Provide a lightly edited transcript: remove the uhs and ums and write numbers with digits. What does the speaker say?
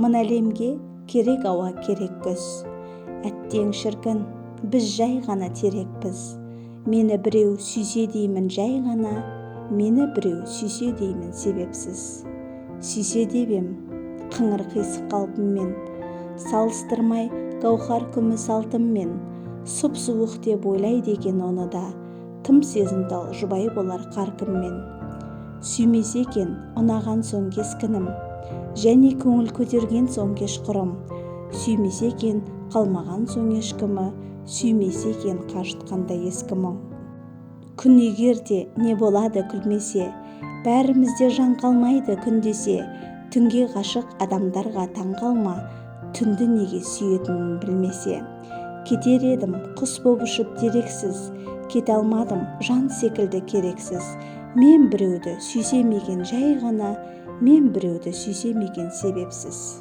мына әлемге керек ауа керек күз. Әттең шіркін, біз жай ғана терекпіз. Мені біреу сүйсе деймін жай ғана, мені біреу сүйсе деймін себепсіз. Сүйсе деп ем, қыңыр қисық қалпыммен, салыстырмай гауһар күміс алтынмен, сұп-суық деп ойлайды екен оны да, тым сезімтал жұбай болар қаркіммен. Сүймесе екен ұнаған соң кескінім, және көңіл көтерген соң кешқұрым. Сүймесе екен қалмаған соң ешкімі, сүймесе екен қажытқандай ескі мұң. Күн егерде не болады күлмесе, бәрімізде жан қалмайды күн десе, түнге ғашық адамдарға таң қалма, түнді неге сүйетінін білмесе. Кетер едім құс боп ұшып дерексіз, кете алмадым жан секілді керексіз. Мен біреуді сүйсем екен жай ғана, мен біреуді сүйсем екен себепсіз.